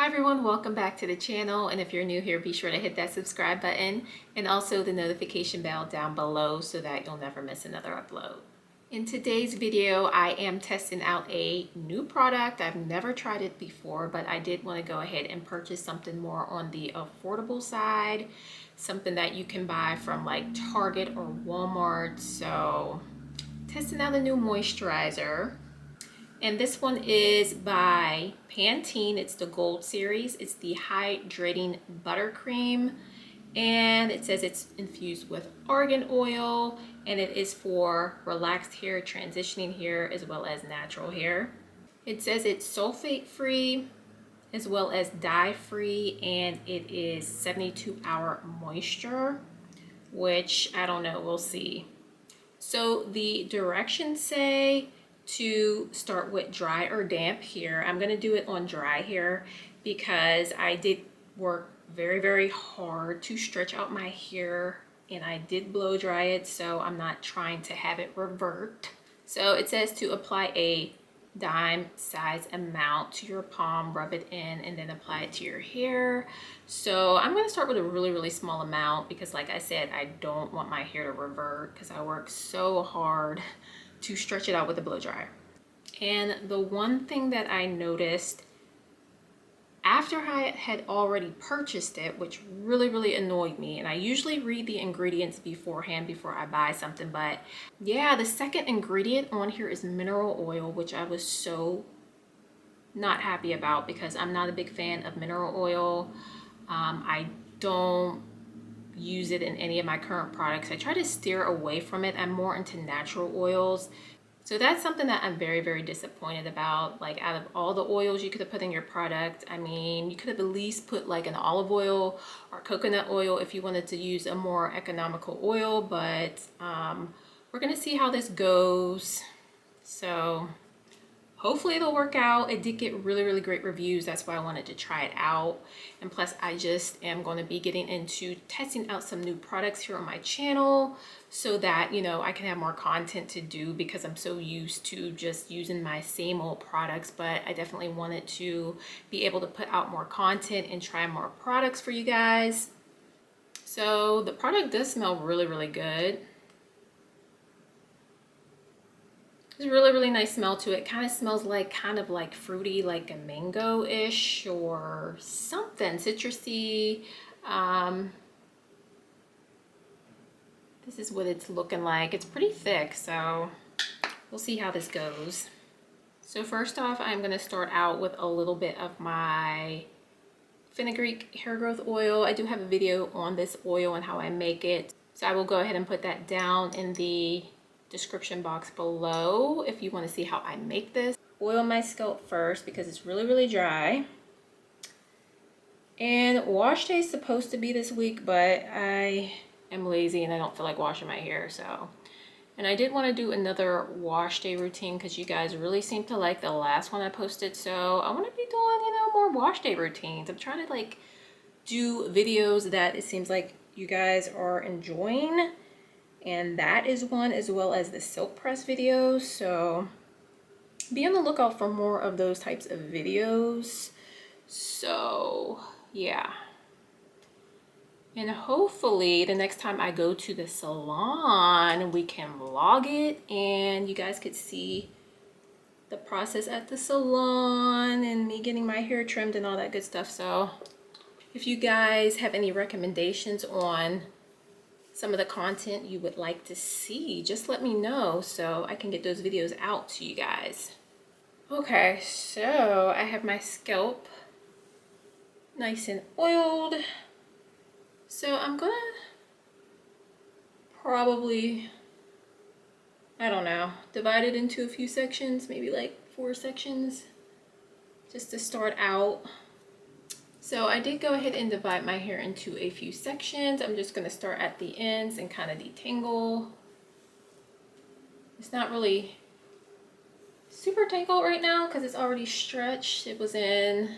everyone, welcome back to the channel, and if you're new here, be sure to hit that subscribe button and also the notification bell down below so that you'll never miss another upload. In today's video, I am testing out a new product. I've never tried it before, but I did want to go ahead and purchase something more on the affordable side, something that you can buy from like Target or Walmart. So testing out a new moisturizer. And this one is by Pantene. It's the Gold Series. It's the Hydrating Butter-Creme. And it says it's infused with argan oil. And it is for relaxed hair, transitioning hair, as well as natural hair. It says it's sulfate-free, as well as dye-free. And it is 72-hour moisture, which I don't know. We'll see. So the directions say to start with dry or damp hair. I'm going to do it on dry hair because I did work very hard to stretch out my hair and I did blow dry it, so I'm not trying to have it revert. So it says to apply a dime size amount to your palm, rub it in, and then apply it to your hair. So I'm going to start with a really small amount because, like I said, I don't want my hair to revert because I work so hard to stretch it out with a blow dryer. And the one thing that I noticed after I had already purchased it, which really annoyed me, and I usually read the ingredients beforehand before I buy something, but yeah, the second ingredient on here is mineral oil, which I was so not happy about because I'm not a big fan of mineral oil. I don't use it in any of my current products. I try to steer away from it. I'm more into natural oils. So that's something that I'm very disappointed about. Like, out of all the oils you could have put in your product, I mean, you could have at least put like an olive oil or coconut oil if you wanted to use a more economical oil, but we're gonna see how this goes. So hopefully it'll work out. It did get really great reviews. That's why I wanted to try it out. And plus, I just am going to be getting into testing out some new products here on my channel so that, you know, I can have more content to do because I'm so used to just using my same old products. But I definitely wanted to be able to put out more content and try more products for you guys. So the product does smell really good. There's a really nice smell to it. Kind of smells like kind of like fruity, like a mango-ish or something citrusy. This is what it's looking like. It's pretty thick, so we'll see how this goes. So first off, I'm going to start out with a little bit of my Fenugreek hair growth oil. I do have a video on this oil and how I make it, so I will go ahead and put that down in the description box below if you want to see how I make this. Oil my scalp first because it's really dry. And wash day is supposed to be this week, but I am lazy and I don't feel like washing my hair, so. And I did want to do another wash day routine because you guys really seem to like the last one I posted, so I want to be doing, you know, more wash day routines. I'm trying to like do videos that it seems like you guys are enjoying. And that is one, as well as the silk press videos. So be on the lookout for more of those types of videos. So yeah. And hopefully the next time I go to the salon, we can vlog it and you guys could see the process at the salon and me getting my hair trimmed and all that good stuff. So if you guys have any recommendations on some of the content you would like to see, just let me know so I can get those videos out to you guys. Okay, so I have my scalp nice and oiled. So I'm gonna probably, I don't know, divide it into a few sections, maybe like 4 sections, just to start out. So I did go ahead and divide my hair into a few sections. I'm just going to start at the ends and kind of detangle. It's not really super tangled right now because it's already stretched. It was in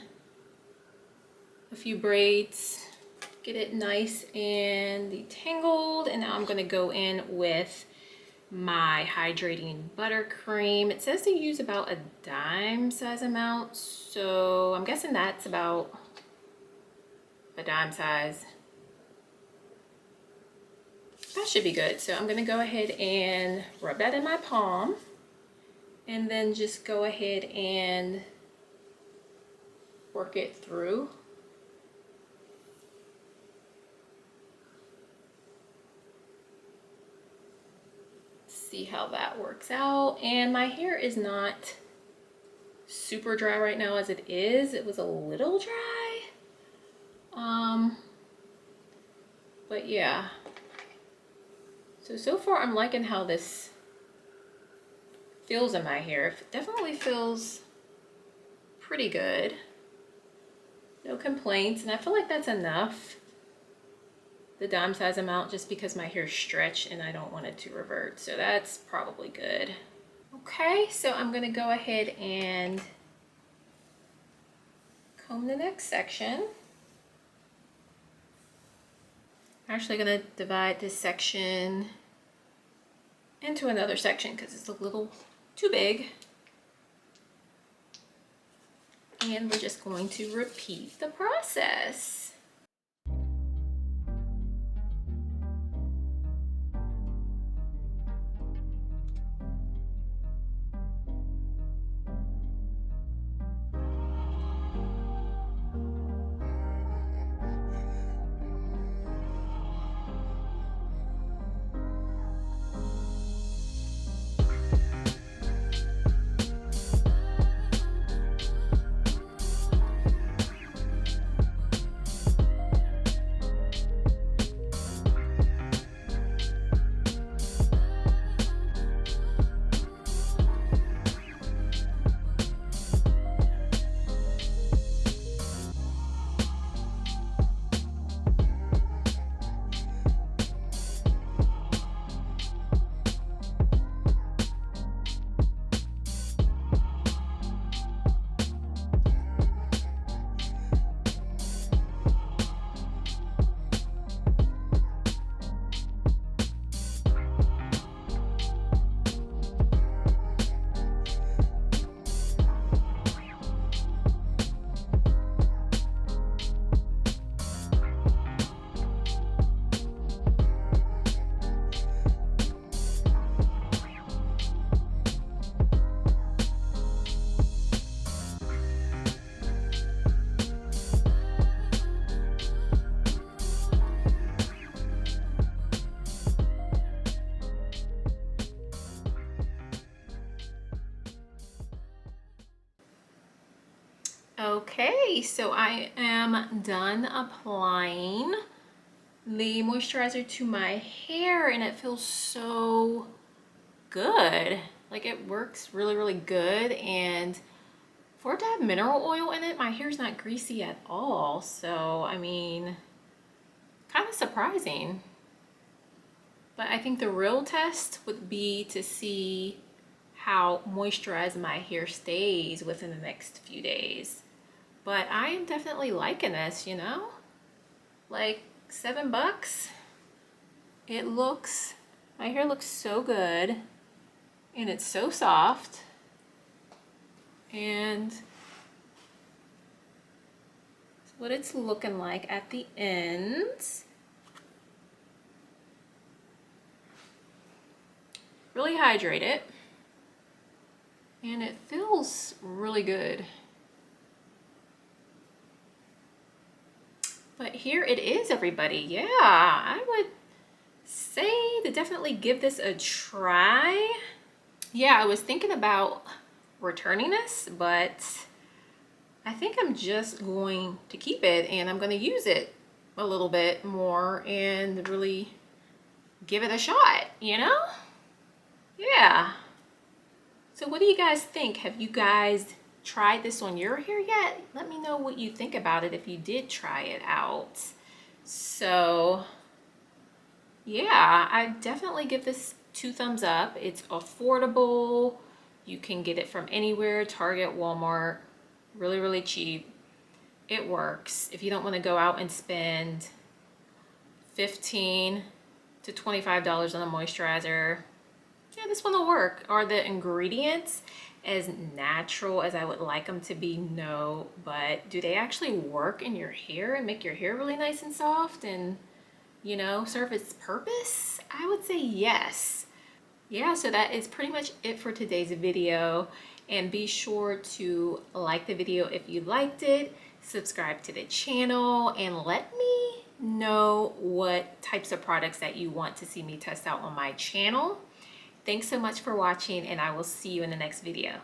a few braids. Get it nice and detangled. And now I'm going to go in with my hydrating buttercream. It says to use about a dime size amount, so I'm guessing that's about a dime size. That should be good. So I'm gonna go ahead and rub that in my palm and then just go ahead and work it through. See how that works out. And my hair is not super dry right now as it is. It was a little dry. But yeah. So far I'm liking how this feels in my hair. It definitely feels pretty good. No complaints, and I feel like that's enough. The dime size amount, just because my hair's stretched and I don't want it to revert. So that's probably good. Okay, so I'm gonna go ahead and comb the next section. I'm actually gonna divide this section into another section because it's a little too big. And we're just going to repeat the process. Okay, so I am done applying the moisturizer to my hair and it feels so good. Like it works really, really good. And for it to have mineral oil in it, my hair's not greasy at all. So, I mean, kind of surprising. But I think the real test would be to see how moisturized my hair stays within the next few days. But I am definitely liking this, you know? Like $7. It looks, my hair looks so good and it's so soft. And what it's looking like at the ends. Really hydrated. And it feels really good. But here it is, everybody. Yeah, I would say to definitely give this a try. Yeah, I was thinking about returning this, but I think I'm just going to keep it and I'm going to use it a little bit more and really give it a shot, you know? Yeah. So what do you guys think? Have you guys tried this on your hair yet? Let me know what you think about it if you did try it out. So yeah, I definitely give this 2 thumbs up. It's affordable. You can get it from anywhere, Target, Walmart, really, really cheap. It works. If you don't want to go out and spend $15 to $25 on a moisturizer, yeah, this one will work. Are the ingredients as natural as I would like them to be? No, but do they actually work in your hair and make your hair really nice and soft and, you know, serve its purpose? I would say yes. Yeah, so that is pretty much it for today's video. And be sure to like the video if you liked it, subscribe to the channel, and let me know what types of products that you want to see me test out on my channel. Thanks so much for watching, and I will see you in the next video.